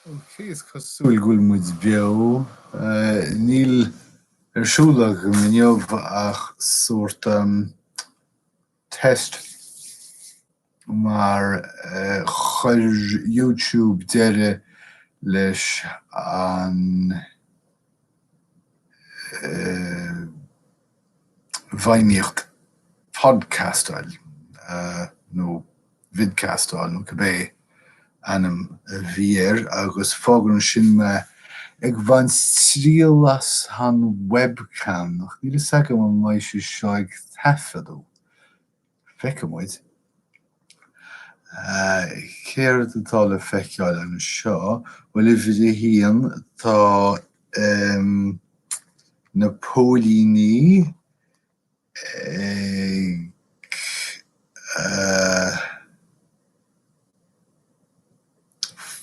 Kees cosúil gúil muid beo níl arsúla go miniomh ach soort test mar chuir YouTube deire leis an bhaimíocht podcastáil nó vidcastáil nó cabbé anam bhíar agus fágann sin me ag bhain tríalas an webcam nach níl sac am mai se seoig tafadú. Feice muid. Céir atá le feiceáil an seo, well if it hían tá na pólíní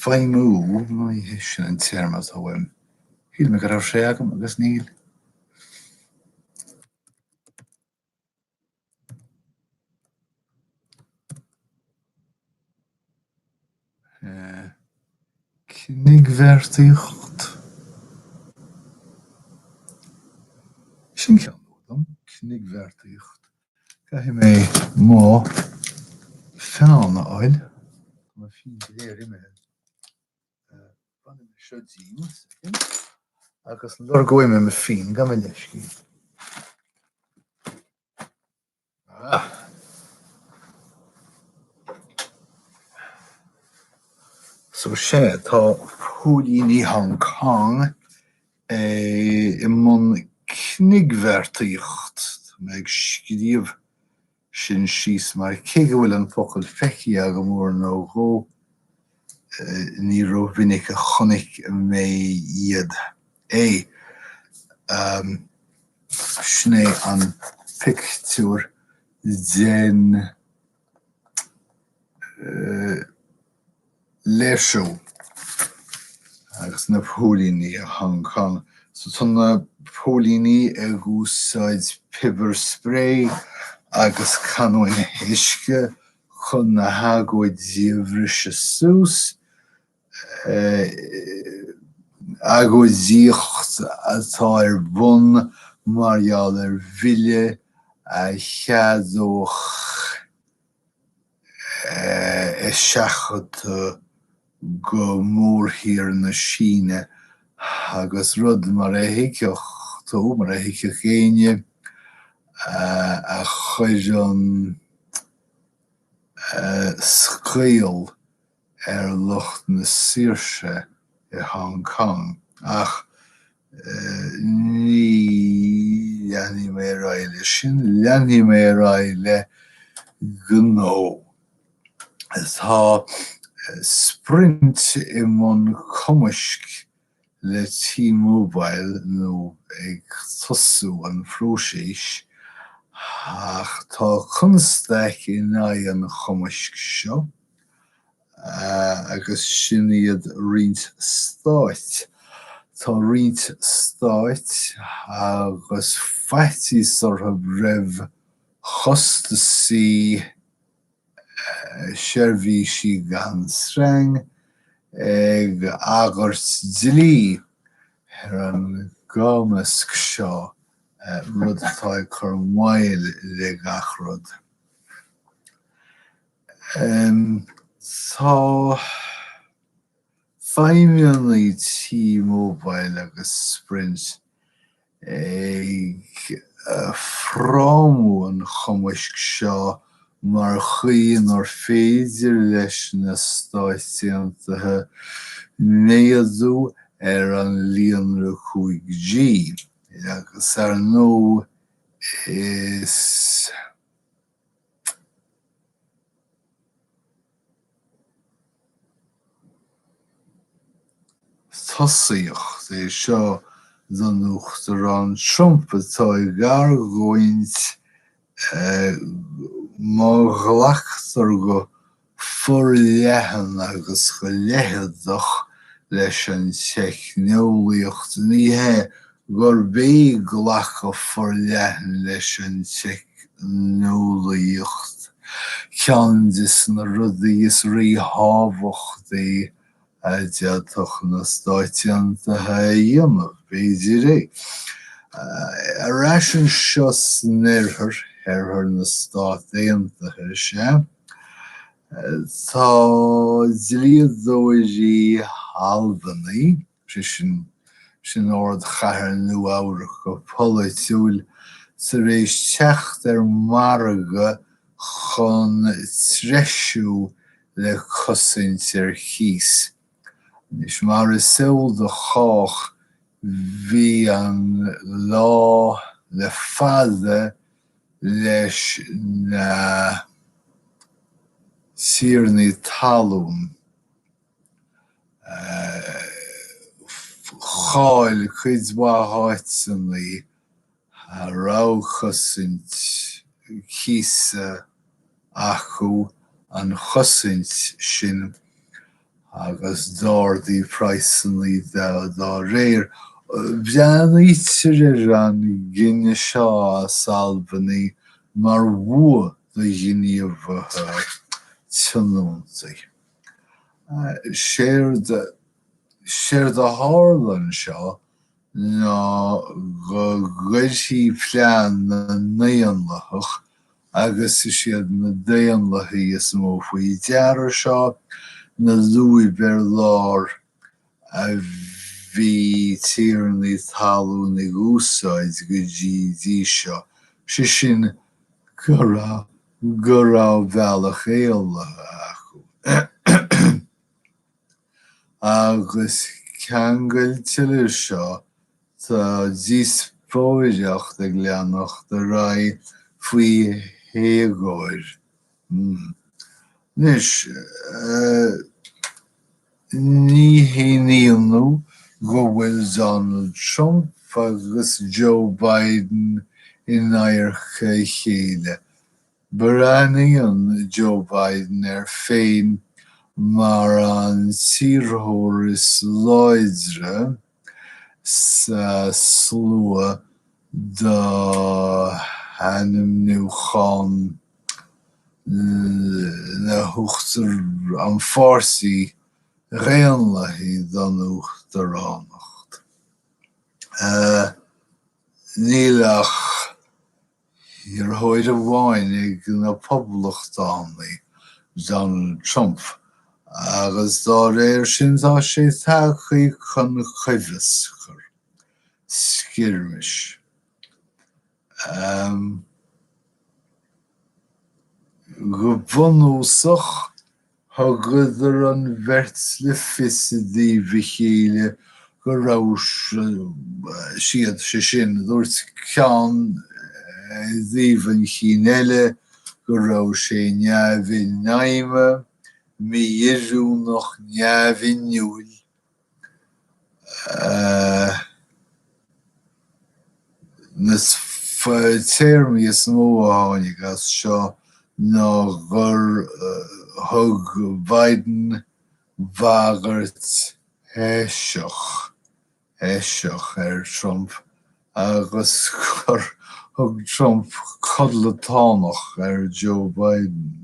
feimú mai sin an term as him. Híl me go sé agam agus níl. Knigvertíocht. Sin cean dom, knigvertíocht. Ga mé má feanna áil. Ma fin léir ime fanna seo dín, agus lor goime me fin, ga me leiscí. So sé tá pólíní Hong Kong I mun knigvertíocht me ag scríomh sin síos mar cé go bhfuil an focail feici aga mór nó ró ní ró vinnic a chonig mé iad é. Sné an pictiúr den leisio agus na pólíní a Hong Kong. So tá na pólíní ag úsáid pepper spray agus canóin hiisce chun na hagóid díomhrise sús agóid díocht atá bun marall bhile a cheadóch seachad go mórthír na Síne agus rud mar hiiceoch tó mar hiiceoch chéine a chuir an scéal lucht na Saoirse I Hong Kong ach ní leanfaí mé ráile sin, leanfaí mé ráile gnó. Tá Sprint I mun cumasc le T-Mobile nó ag tosú an phróisis ach tá constaich I náid an chumasc seo agus sin iad riant stáit. Tá riant stáit agus feití sortha raibh chostasaí seirbhísí gan srang ag agart dlí ar an gámasc seo rud atá ag chur mhail le gach rud. Tá feimionaí T-Mobile agus Sprint ag phrámú an chumasc seo mar chuaigh ar féidir leis na stáisiúntaithe néadú ar an líon 5G agus ar nó is tosaíocht é seo don Uachtar an Trump atá I gar ghaint má ghlaachtar go forleathan agus go leithidech leis an teicneolaíocht nithe gur bé ghlach go forleathan leis an teicneolaíocht ceann is na rudaí is rí hábhacht é Diolch na stáitian a dhéanamh beidir Arás an seo snirthir ar na Stát Aontaithe sé. Tá dlíodóirí Albany sin ord chathair nuamhrach go politiúil sa rééis teacht marga chun treisiú le cosaint chios. Is mar is saoil do chách bhí an lá le fada leis na tíornaí talún cháil chuid bhaáit sannaí a rá chosaint císa acu an chosaint sin agus dáirdaí praissannaí dá réir. Bhean ítir an gine seo Albany mar bhua do gníomh tionúntaí. Séir de hálan seo ná go gcuirtí plean na naonlathach agus is siad na daonlathaí is mó faoi deara seo na luaí ber lár a bhí tíornaí talún ag úsáid go GD seo. Sin go rá bhealach éalathe acu. Agus ceann goil tuileadh seo tá díospóideacht ag leannacht de raibh faoi héagóir. Nis, ní haíonú go bhfuil Donald Trump agus Joe Biden in aircha chéile. Baraíonn Joe Biden ar féin mar an tíorthóras láidre sa slua do hanam nuachán na huachtar an fórsaí réanlathaí don Uachtaránacht. Nílach ar thuaidh amháin ag na poblachtánaí Donald Trump agus dá réir sin tá sé tacaí chun chuimhis chur sciormis. Go bunúsach thugad an bheirt le fisadí bhichéile go raibh siad sé sin dúirt ceann dhíobhann chinile go raibh sé neamhí naime mídhíriú nach neamhí niúil. Nas téirmí is mó a tháinig as seo ná gur thug Biden bhagairt éiseach ar Trump agus gur thug Trump codlatánach ar Joe Biden.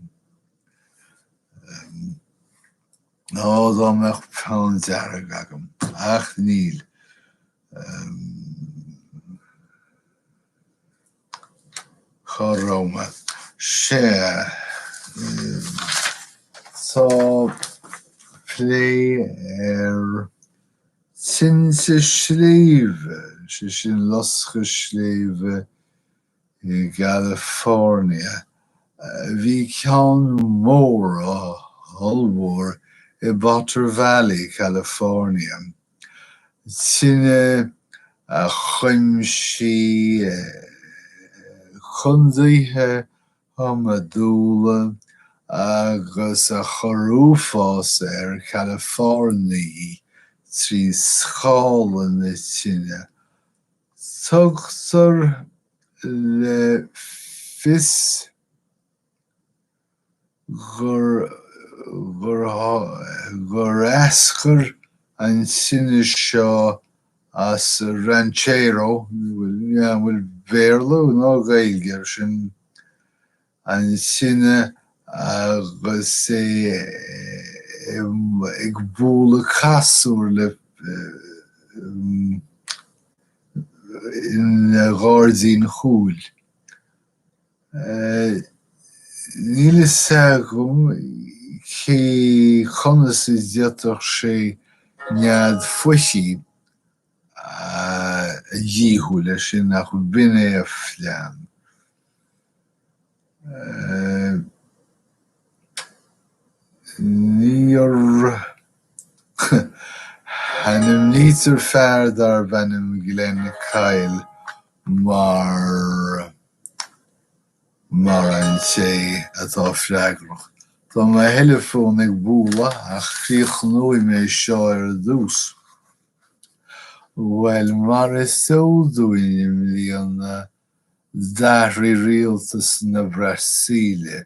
Dá meach peann dearg agam ach níl. Choróma sé tá plé ar tinte sléimhe sé sin losca sléimhe i California. Bhí ceann mór á thallmhór i Butter Valley, California. Tine a chuimsí chundaithe hamadúla agus a chorúfás ar California trí scálan na tine. Tugtar le fios gur eascair an tine seo as ranchero, bhfuil béarla nó gaeilge sin an tine agus ag búla casúr le in gáirdín chúil. Níl is sagum cé chonas is diatach sé nead foisi a díú lei sin nach binné a phlean. Níor hannim nítar fearr ar bhenim Glen Kyle mar an sé atá freagrach. Tá má telefón ag búla ach chríochnúi mé seo ar a dús. Well, mar is tódúinim líon dathraí rialtas na Brasília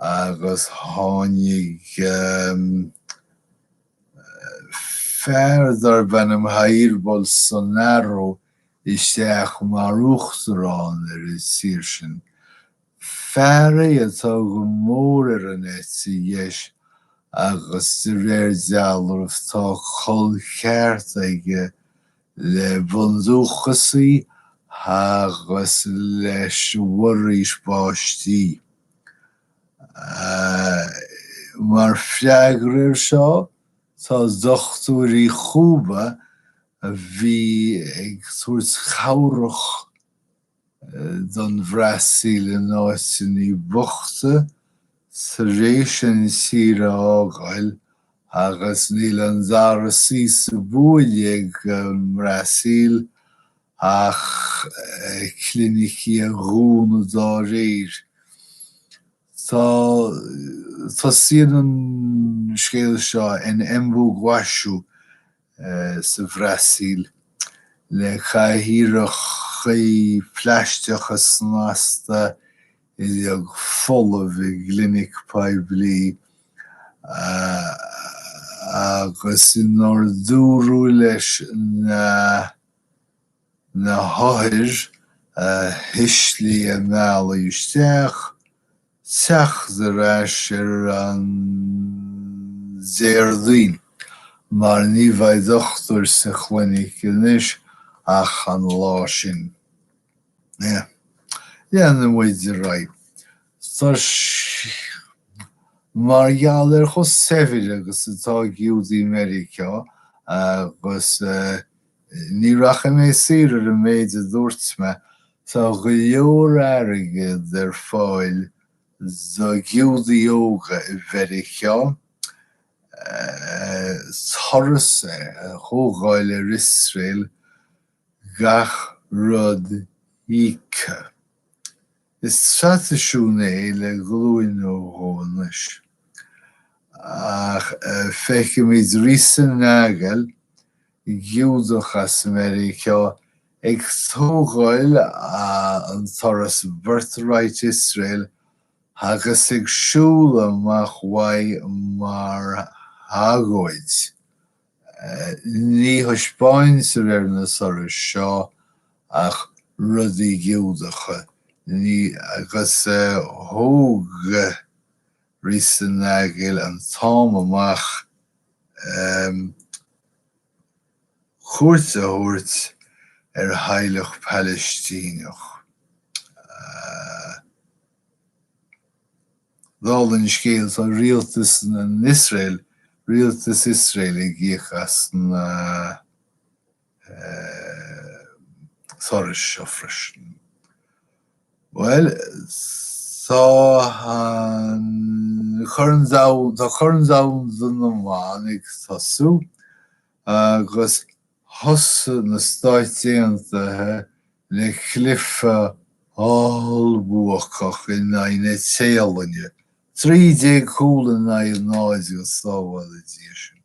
agus tháinig fearr ar bhenim Jair Bolsonaro isteach mar uachtarán ar is tír sin. Fear é atá go mór ar an éití dheis agus de réir dealamh tá chul cheart aige le bundúchasaí agus leis mhuirí spáistí. Mar freagrair seo tá dochtúirí chúba a bhí ag tuairt chabhrach don Bhrasaíl in áiteanna bochta sa réis an tíre ágáil agus níl an dara síos a bhuail ag Bhrasaíl ach clinicí a dhún dá réir. Tá siad an scéal seo in Embu Guasú sa Bhrasaíl le chathaoireachtaí pleisteach a snásta ag folamh i Glinic Poiblí agus inar dúrú leis na háthir hislí a meall isteach teach de reis ar an Déardaoin mar ní bheidh dochtúir sa chloiníc inis ach an lá sin. Déanam muid raibh. Mar gheall ar chus sefyll agus atá giúdaí America agus ní racha mé saoire ar an méid a dúirt me tá go leor airge ar fáil do giúdaí óga i Mheiriceá toras thógáil ar Israel gach rud íocha. Is tradiisiún é le glúin ó dhóis. Ach feicimid rís an agal giúdach as America ag tógáil an toras Birthright Israel agus ag siúil amach mhaith mar thagóid. Ní thuispáintear ar na soras seo ach rudaí giúdacha. Ní agus thóg rís an agal an tám amach chuairt a thabhairt ar Shailech Palestínach. Dáil an scéal tá rialtas in Israel, rialtas Israel ag gíoch as na soras seo freisin. Well, tá chur an domhan don amháin ag tosú agus thosa na Stáit Aontaithe le clifa allbhuachach in na téalainne. 30 cúla na náid go sábháil a dtí sin.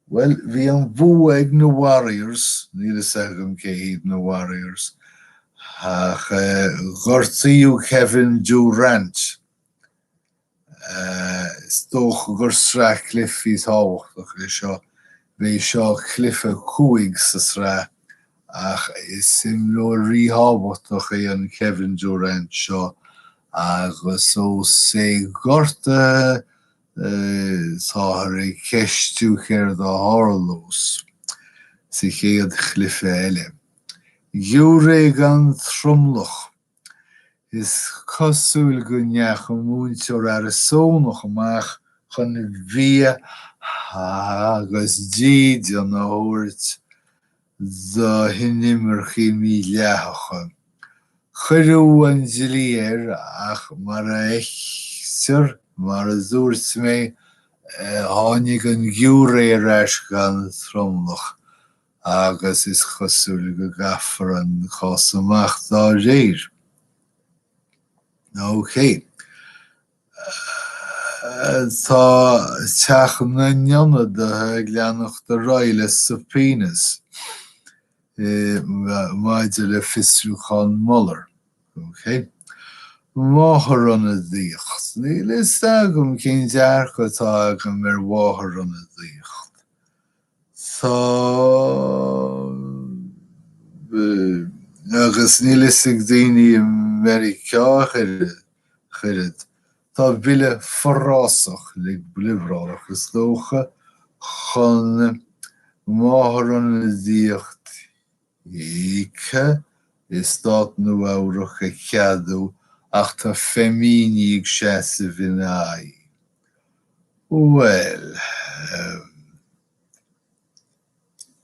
Well, bhí an bhú ag na Warriors, níl is agam cé iad na Warriors, ach gortaíú Kevin Durant. Is dócha gur srá clifí táhachtach le seo, bhí seo clifa cúig sa srá, ach is imlóir ríthábhachtach é an Kevin Durant seo, agus ó sé gorta táthar é ceistú chéir dá hárlós sa chéad chluife eile. Gheimhridh an tromlach is cosúil go neach an múinteoir ar a sónach amach chun bhí agus díd an óirt do hinimmerchaí mí leathacha. Chuirú an dlíir ach mar a éistear mar a dúirt mé tháinig an gheimhridh aráis gan tromlach agus is cosúil go gafar an chás amach dá réir. Ok. Tá teach na nionadaithe gleannach do Ráile subpoenas maidir le Fiosrúchán Muller. Ok. Máthair an dtíocht. Níl is agam cén dearcha tá agam máthair an dtíocht. Tá agus níl is ag daoine Americá chuiread. Tá bille forrásach le blivrálach is dócha chun máthair an dtíocht íce is stát nó áireach a cheadú ach tá femíní ag séasa bhínáí. Well,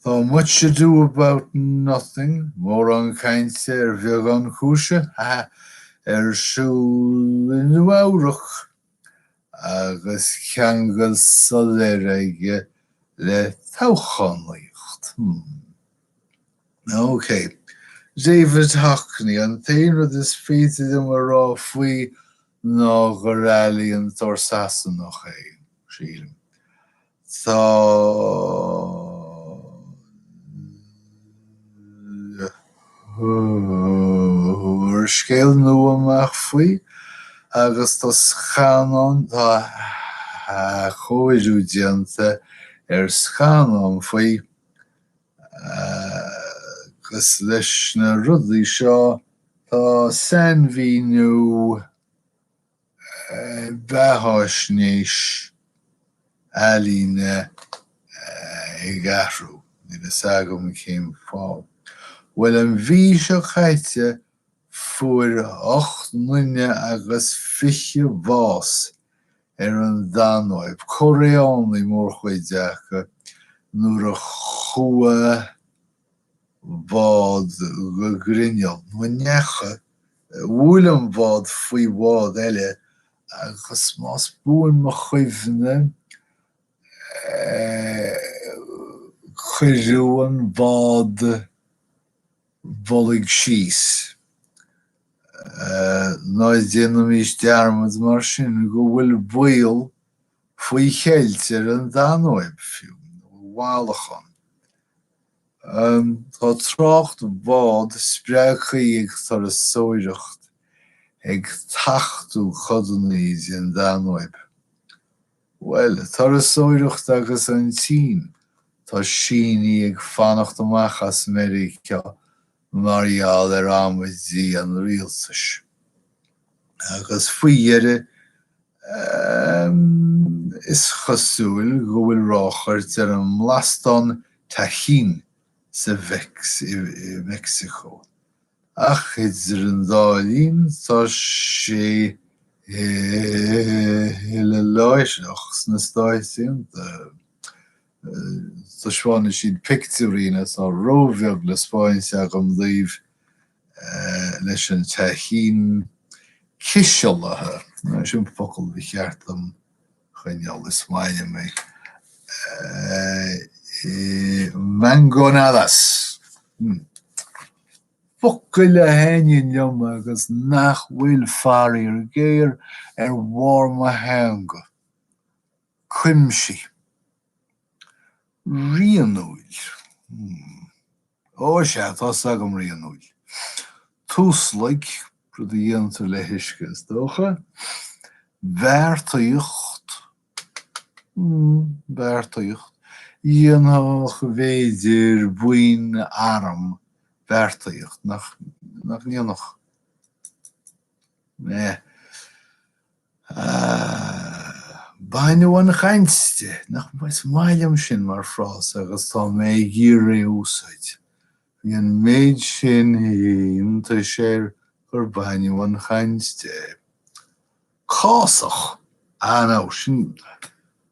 tá much to do about nothing, mór an cainte bheag an chúise, siúil nó áireach agus ceangal soléir aige le toghchánaíocht. Ok. David Hockney, an tain rud is féidir mar rá faoi ná go rálaíonn Dorsasanach é, sílim. Tá scéal nua amach faoi agus tá scánán tá chóirú dianta scánán faoi agus leis na rudaí seo tá seanmhí nó bheathaisnéis ealaíne ag athru. Níl is agam céim fáil. Well, an bhí seo chaite fuair 8 mhuinne agus 20 bhás an Danóib. Coréánaí mór chuideacha nuair a chua bhád go grinneal. Muinecha bhuail an bhád faoi bhád eile agus más búin mo chuimhne chuirú an bhád bolig síos. Náid déanam is dearmad mar sin go bhfuil buil faoi cheilt an Danóib fiú, bháilachan. Tá trácht bhád spreachaí ag tar a sóireacht ag tachtú chodaníos an Danóib. Well, tar a sóireacht agus an tín tá síní ag fannacht amach as America mariaal amuidí an rialtas. Agus faoiire is chosúil go bhfuil ráchairt an mlastán Tajín sa Mexico. Ach idir an dálín tá sé le láiseach sna stáisiún tá seána siad pictiúína tá róbheag le Spáinse agam daobh leis an Tajín cisialathe. Sin focail bhí cheartlam chuineál is maine mé. Mangonadas. Focail a haine liom agus nach bhfuil farí ar géir bharma hanga. Cuimsí. Rianúil. Ó sé, tá sagam rianúil. Túslaigh rud a dhéantar le huisce is dócha. Bheartaíocht. Bheartaíocht. Dhéanach bhéidir buin arm bheartaíocht nach níonach. Bainú an chainte nach mais mailim sin mar frás agus tá mé gíre úsáid. Bhí an méid sin hín tá sé gur bainú an chainte. Chásach ná sin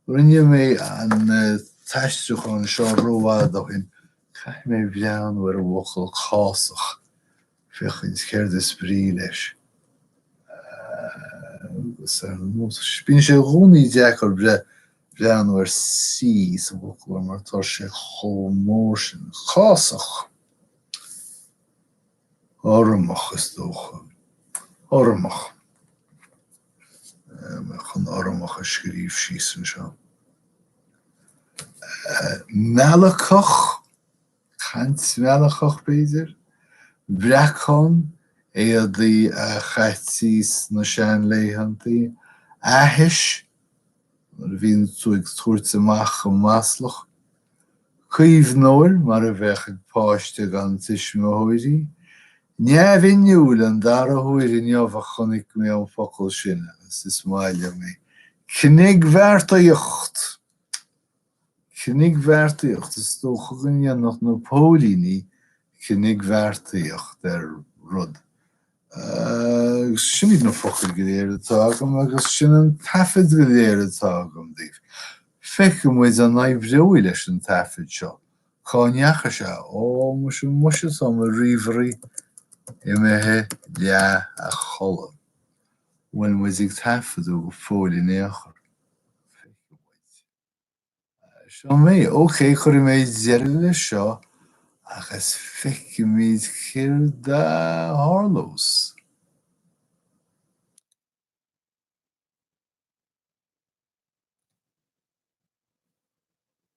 rinne mé an taistruch an seo roihád ó hin cai mé bhean ar a bhchail chásach fechan céir de sprí leis. Bhín sé gúnaí deachar brean ar sí sa bhchail mar tá sé chomór sin chásach. Ormach is dócha. Ormach. Me chun ormach a scríomh síos an seo. Mealachach, chant mealachach beidir, Brecon é a dí a chaitís na sean leihantaí, ahis, mar bhín túig tuairt amach an maslach, Cuomh nóir mar a bheith ag páiste gan tuisme hóirí, Neamhiniúil an dar a hóirí neamh a chonig mé an focail sin agus is máile mé. Cnig bheartaíocht. Cnig bheartaíocht is dócha gonne nach na pólíní cnig bheartaíocht ar rud. Sin iad na focail go léir atágam agus sin an tafid go léir atágam díobh. Feice muid an naimhreoí leis an tafid seo. Cáneacha se muise am a ríomhairí imethe le a cholam. Bhfuil muid ag tafadú go fóilí néachar. Seo mé, óké, chuir mé deire le seo agus feice míad céir de Harlows.